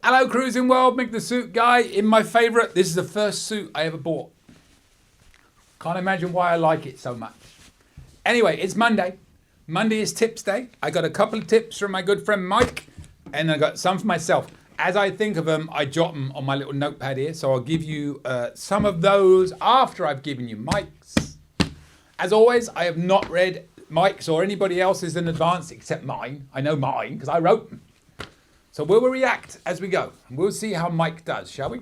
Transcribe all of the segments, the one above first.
Hello, Cruising World, Mick the Suit Guy. In my favourite, this is the first suit I ever bought. Can't imagine why I like it so much. Anyway, it's Monday. Monday is tips day. I got a couple of tips from my good friend Mike, and I got some for myself. As I think of them, I jot them on my little notepad here, so I'll give you some of those after I've given you Mike's. As always, I have not read Mike's or anybody else's in advance except mine. I know mine because I wrote them. So we'll react as we go. We'll see how Mike does, shall we?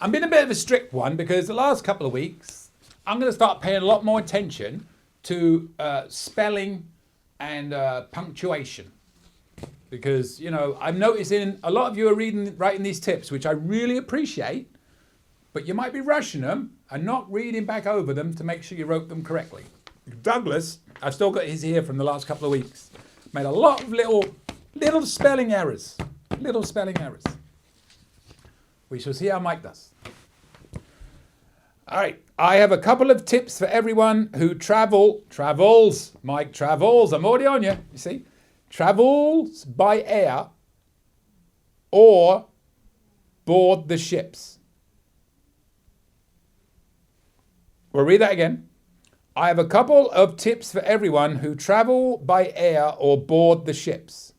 I'm being a bit of a strict one because the last couple of weeks, I'm going to start paying a lot more attention to spelling and punctuation. Because, you know, I'm noticing a lot of you are writing these tips, which I really appreciate, but you might be rushing them and not reading back over them to make sure you wrote them correctly. Douglas, I've still got his here from the last couple of weeks, made a lot of little spelling errors. Little spelling errors. We shall see how Mike does. All right. I have a couple of tips for everyone who travels. Mike travels. I'm already on you. You see? Travels by air or board the ships. We'll read that again. I have a couple of tips for everyone who travel by air or board the ships.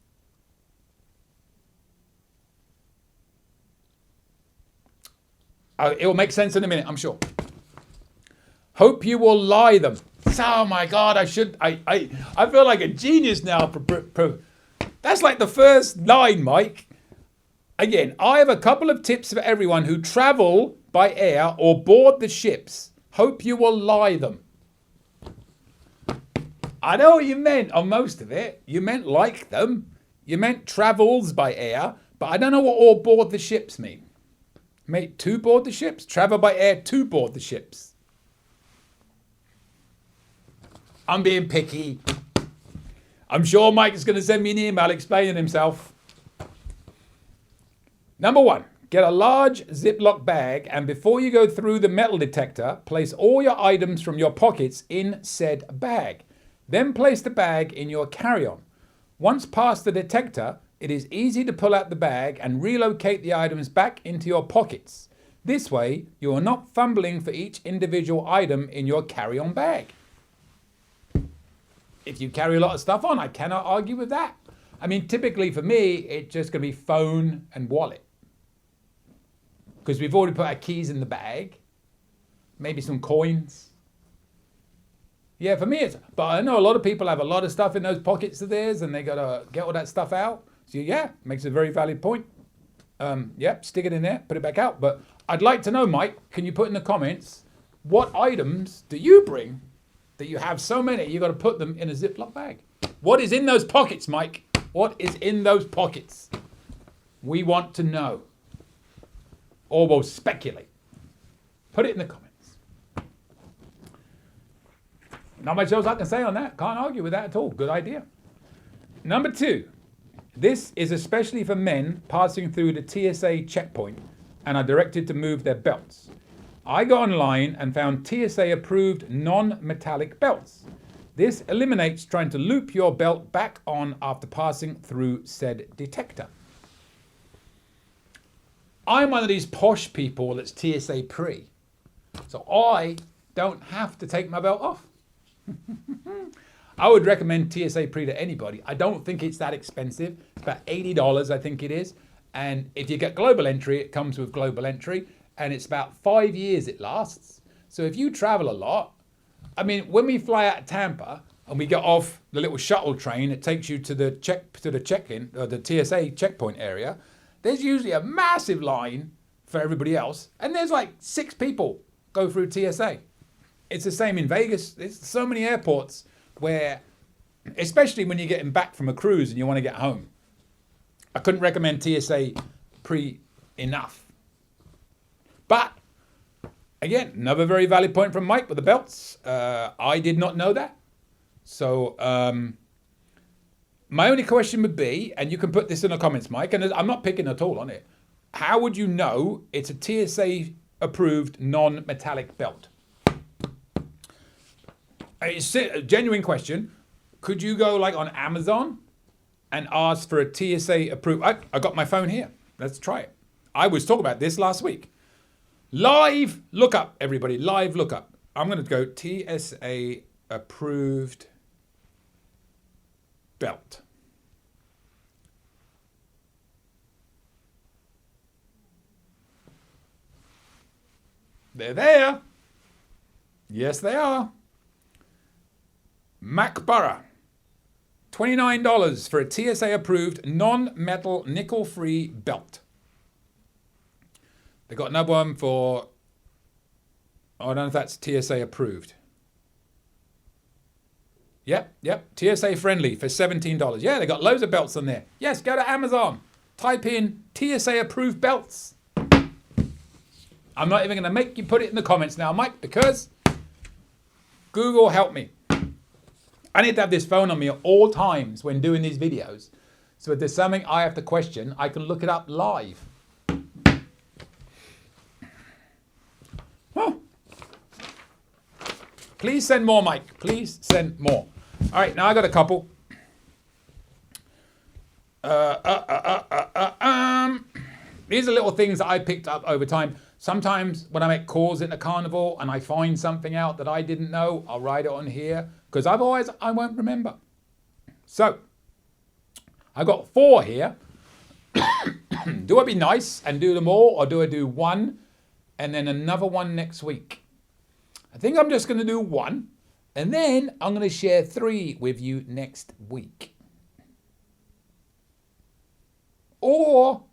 It will make sense in a minute, I'm sure. Hope you will lie them. Oh my God, I feel like a genius now. That's like the first line, Mike. Again, I have a couple of tips for everyone who travel by air or board the ships. Hope you will lie them. I know what you meant on most of it. You meant like them. You meant travels by air, but I don't know what all board the ships mean. Mate, to board the ships? Travel by air to board the ships. I'm being picky. I'm sure Mike is going to send me an email explaining himself. Number one, get a large Ziploc bag and before you go through the metal detector, place all your items from your pockets in said bag. Then place the bag in your carry-on. Once past the detector, it is easy to pull out the bag and relocate the items back into your pockets. This way, you are not fumbling for each individual item in your carry-on bag. If you carry a lot of stuff on, I cannot argue with that. I mean, typically for me, it's just going to be phone and wallet. Because we've already put our keys in the bag. Maybe some coins. Yeah, for me it's... But I know a lot of people have a lot of stuff in those pockets of theirs and they got to get all that stuff out. So yeah, makes a very valid point. Yep, stick it in there, put it back out. But I'd like to know, Mike, can you put in the comments, what items do you bring that you have so many, you got to put them in a Ziploc bag? What is in those pockets, Mike? What is in those pockets? We want to know. Or we'll speculate. Put it in the comments. Not much else I can say on that. Can't argue with that at all. Good idea. Number two. This is especially for men passing through the TSA checkpoint and are directed to move their belts. I got online and found TSA approved non-metallic belts. This eliminates trying to loop your belt back on after passing through said detector. I'm one of these posh people that's TSA pre, so I don't have to take my belt off. I would recommend TSA Pre to anybody. I don't think it's that expensive. It's about $80, I think it is. And if you get global entry, it comes with global entry. And it's about 5 years it lasts. So if you travel a lot, I mean, when we fly out of Tampa and we get off the little shuttle train, it takes you to the check-in, or the TSA checkpoint area. There's usually a massive line for everybody else. And there's like 6 people go through TSA. It's the same in Vegas. There's so many airports where, especially when you're getting back from a cruise and you want to get home, I couldn't recommend TSA Pre enough. But again, another very valid point from Mike with the belts. I did not know that. So my only question would be, and you can put this in the comments, Mike, and I'm not picking at all on it. How would you know it's a TSA approved non-metallic belt? It's a genuine question. Could you go like on Amazon and ask for a TSA approved? I got my phone here. Let's try it. I was talking about this last week. Live lookup, everybody. Live lookup. I'm going to go TSA approved belt. They're there. Yes, they are. MacBorough. $29 for a TSA approved non-metal nickel-free belt. They got another one for, I don't know if that's TSA approved. Yep, TSA friendly for $17. Yeah, they got loads of belts on there. Yes, go to Amazon. Type in TSA approved belts. I'm not even going to make you put it in the comments now, Mike, because Google help me. I need to have this phone on me at all times when doing these videos. So if there's something I have to question, I can look it up live. Oh. Please send more, Mike. Please send more. All right, now I got a couple. These are little things that I picked up over time. Sometimes when I make calls at the carnival and I find something out that I didn't know, I'll write it on here because otherwise I won't remember. So I got 4 here. Do I be nice and do them all, or do I do one and then another one next week? I think I'm just going to do one, and then I'm going to share 3 with you next week. Or,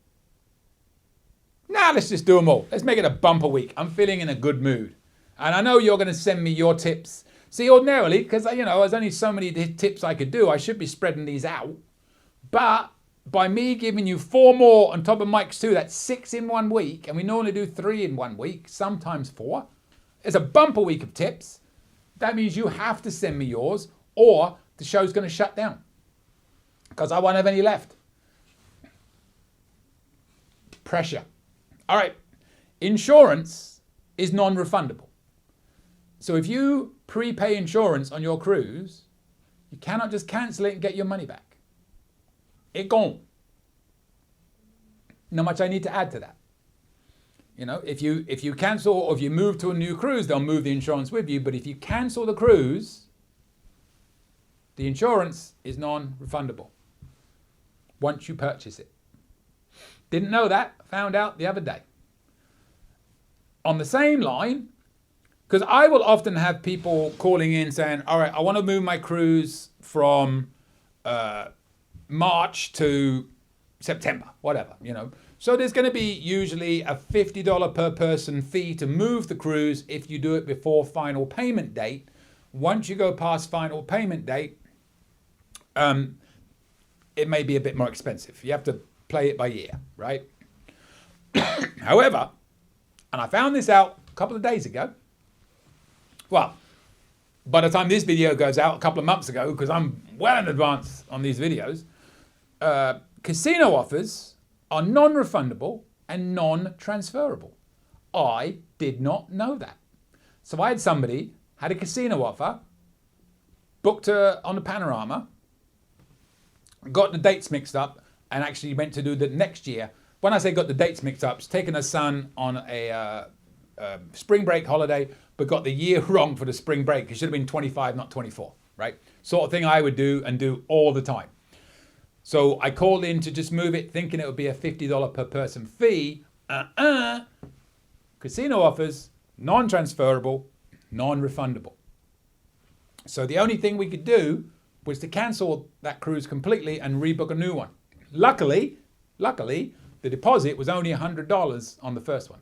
let's just do them all. Let's make it a bumper week. I'm feeling in a good mood. And I know you're going to send me your tips. See, ordinarily, because, there's only so many tips I could do, I should be spreading these out. But by me giving you 4 more on top of Mike's 2, that's 6 in 1 week. And we normally do 3 in 1 week, sometimes 4. It's a bumper week of tips. That means you have to send me yours, or the show's going to shut down because I won't have any left. Pressure. All right. Insurance is non-refundable. So if you prepay insurance on your cruise, you cannot just cancel it and get your money back. It gone. Not much I need to add to that. If you cancel or if you move to a new cruise, they'll move the insurance with you. But if you cancel the cruise, the insurance is non-refundable once you purchase it. Didn't know that, found out the other day. On the same line, because I will often have people calling in saying, all right, I want to move my cruise from March to September, whatever, So there's going to be usually a $50 per person fee to move the cruise if you do it before final payment date. Once you go past final payment date, it may be a bit more expensive. You have to play it by ear, right? However, and I found this out a couple of days ago. Well, by the time this video goes out a couple of months ago, because I'm well in advance on these videos, casino offers are non-refundable and non-transferable. I did not know that. So I had somebody, had a casino offer, booked her on the Panorama, got the dates mixed up, and actually went to do the next year. When I say got the dates mixed up, it's taken her son on a spring break holiday, but got the year wrong for the spring break. It should have been 25, not 24, right? Sort of thing I would do and do all the time. So I called in to just move it, thinking it would be a $50 per person fee. Casino offers, non-transferable, non-refundable. So the only thing we could do was to cancel that cruise completely and rebook a new one. Luckily, the deposit was only $100 on the first one.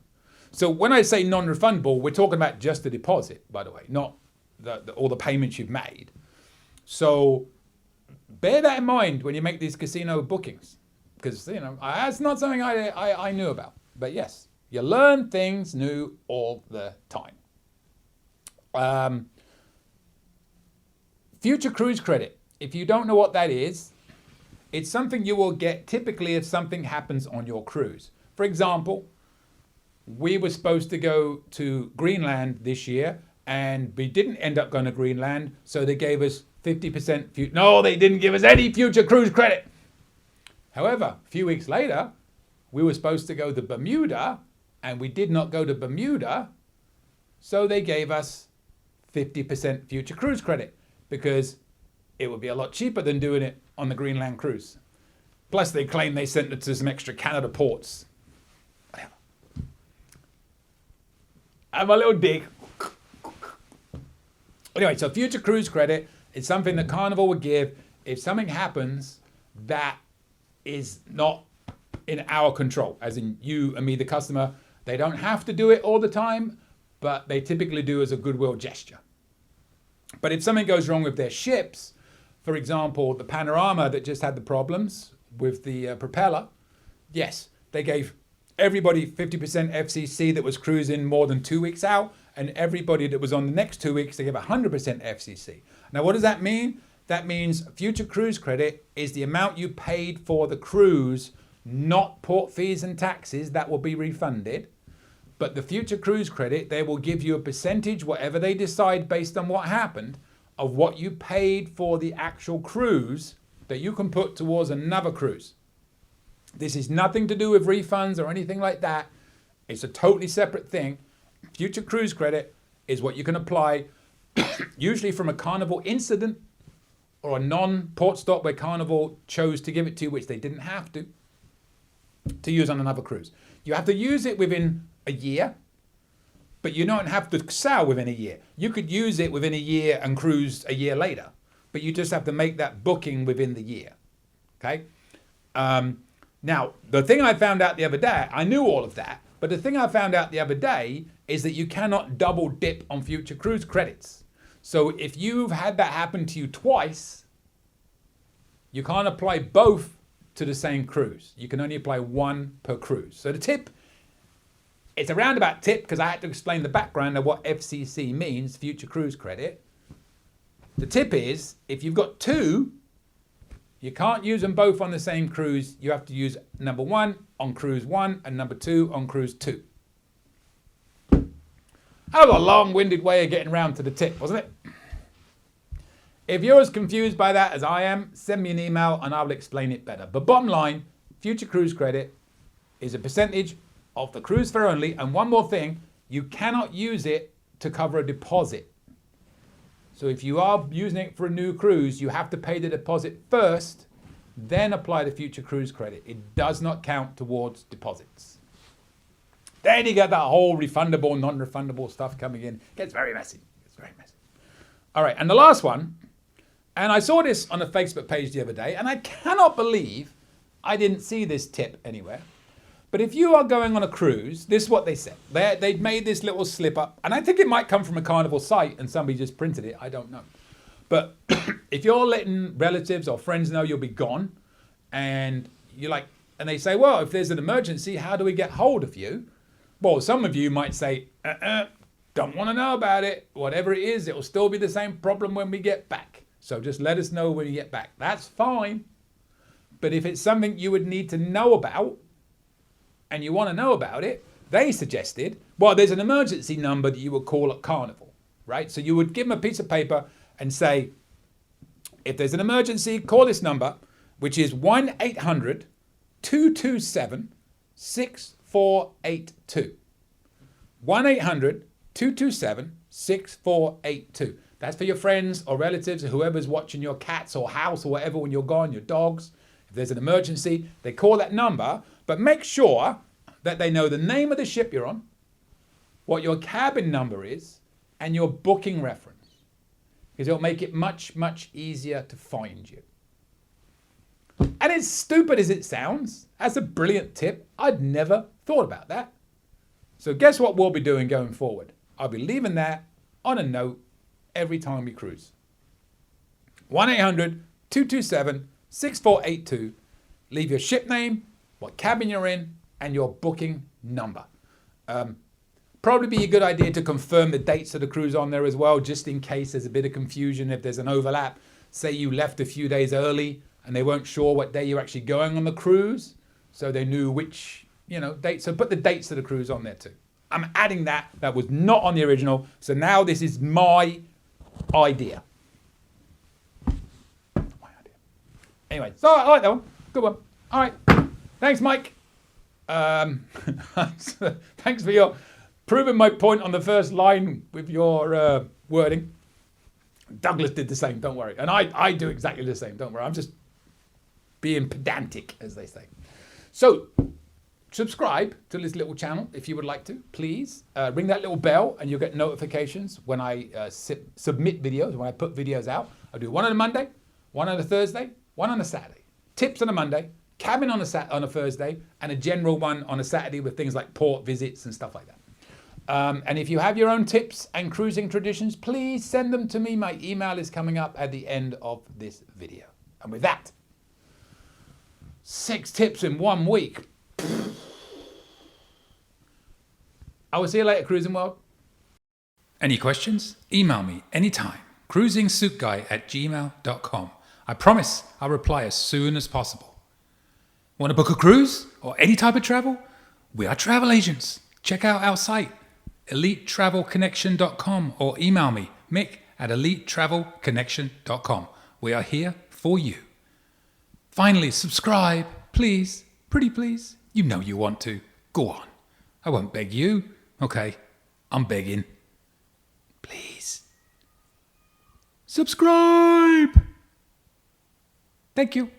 So when I say non-refundable, we're talking about just the deposit, by the way, not all the payments you've made. So bear that in mind when you make these casino bookings, because that's not something I knew about. But yes, you learn things new all the time. Future cruise credit. If you don't know what that is, it's something you will get typically if something happens on your cruise. For example, we were supposed to go to Greenland this year and we didn't end up going to Greenland, so they gave us 50%. No, they didn't give us any future cruise credit. However, a few weeks later, we were supposed to go to Bermuda and we did not go to Bermuda. So they gave us 50% future cruise credit because it would be a lot cheaper than doing it on the Greenland cruise. Plus they claim they sent it to some extra Canada ports. Have a little dig. Anyway, so future cruise credit is something that Carnival would give if something happens that is not in our control, as in you and me, the customer. They don't have to do it all the time, but they typically do as a goodwill gesture. But if something goes wrong with their ships, for example, the Panorama that just had the problems with the propeller, yes, they gave everybody 50% FCC that was cruising more than 2 weeks out, and everybody that was on the next 2 weeks, they gave 100% FCC. Now, what does that mean? That means future cruise credit is the amount you paid for the cruise, not port fees and taxes that will be refunded. But the future cruise credit, they will give you a percentage, whatever they decide based on what happened, of what you paid for the actual cruise that you can put towards another cruise. This is nothing to do with refunds or anything like that. It's a totally separate thing. Future cruise credit is what you can apply usually from a Carnival incident or a non-port stop where Carnival chose to give it to you, which they didn't have to use on another cruise. You have to use it within a year, but you don't have to sail within a year. You could use it within a year and cruise a year later, but you just have to make that booking within the year. Okay? Now, the thing I found out the other day, I knew all of that, but the thing I found out the other day is that you cannot double dip on future cruise credits. So if you've had that happen to you twice, you can't apply both to the same cruise. You can only apply one per cruise. So the tip, it's a roundabout tip because I had to explain the background of what FCC means, future cruise credit. The tip is, if you've got two, you can't use them both on the same cruise. You have to use number one on cruise one and number two on cruise two. That was a long-winded way of getting around to the tip, wasn't it? If you're as confused by that as I am, send me an email and I will explain it better. But bottom line, future cruise credit is a percentage of the cruise fare only. And one more thing, you cannot use it to cover a deposit. So if you are using it for a new cruise, you have to pay the deposit first, then apply the future cruise credit. It does not count towards deposits. Then you get that whole refundable, non-refundable stuff coming in. It gets very messy. It's very messy. All right, and the last one, and I saw this on a Facebook page the other day, and I cannot believe I didn't see this tip anywhere. But if you are going on a cruise, this is what they said. They'd made this little slip up, and I think it might come from a Carnival site and somebody just printed it. I don't know. But if you're letting relatives or friends know you'll be gone, and you're like, and they say, well, if there's an emergency, how do we get hold of you? Well, some of you might say, don't want to know about it. Whatever it is, it will still be the same problem when we get back. So just let us know when you get back. That's fine. But if it's something you would need to know about, and you want to know about it, they suggested, well, there's an emergency number that you would call at Carnival, right? So you would give them a piece of paper and say, if there's an emergency, call this number, which is 1-800-227-6482. 1-800-227-6482. That's for your friends or relatives or whoever's watching your cats or house or whatever when you're gone, your dogs. If there's an emergency, they call that number, but make sure that they know the name of the ship you're on, what your cabin number is, and your booking reference, because it'll make it much, much easier to find you. And as stupid as it sounds, that's a brilliant tip. I'd never thought about that. So guess what we'll be doing going forward? I'll be leaving that on a note every time we cruise. 1-800-227-6482. Leave your ship name, what cabin you're in, and your booking number. Probably be a good idea to confirm the dates of the cruise on there as well, just in case there's a bit of confusion, if there's an overlap. Say you left a few days early and they weren't sure what day you're actually going on the cruise, so they knew which, date. So put the dates of the cruise on there too. I'm adding that. That was not on the original. So now this is my idea. Anyway, so I like that one. Good one. All right. Thanks, Mike. Thanks for your proving my point on the first line with your wording. Douglas did the same, don't worry. And I do exactly the same, don't worry. I'm just being pedantic, as they say. So, subscribe to this little channel if you would like to, please. Ring that little bell and you'll get notifications when I submit videos, when I put videos out. I do one on a Monday, one on a Thursday, one on a Saturday. Tips on a Monday, cabin on a Thursday, and a general one on a Saturday with things like port visits and stuff like that. And if you have your own tips and cruising traditions, please send them to me. My email is coming up at the end of this video. And with that, 6 tips in 1 week. I will see you later, Cruising World. Any questions? Email me anytime. cruisingsuitguy@gmail.com. I promise I'll reply as soon as possible. Want to book a cruise or any type of travel? We are travel agents. Check out our site, elitetravelconnection.com, or email me, mick@elitetravelconnection.com. We are here for you. Finally, subscribe, please. Pretty please. You know you want to. Go on. I won't beg you. Okay, I'm begging. Please. Subscribe. Thank you.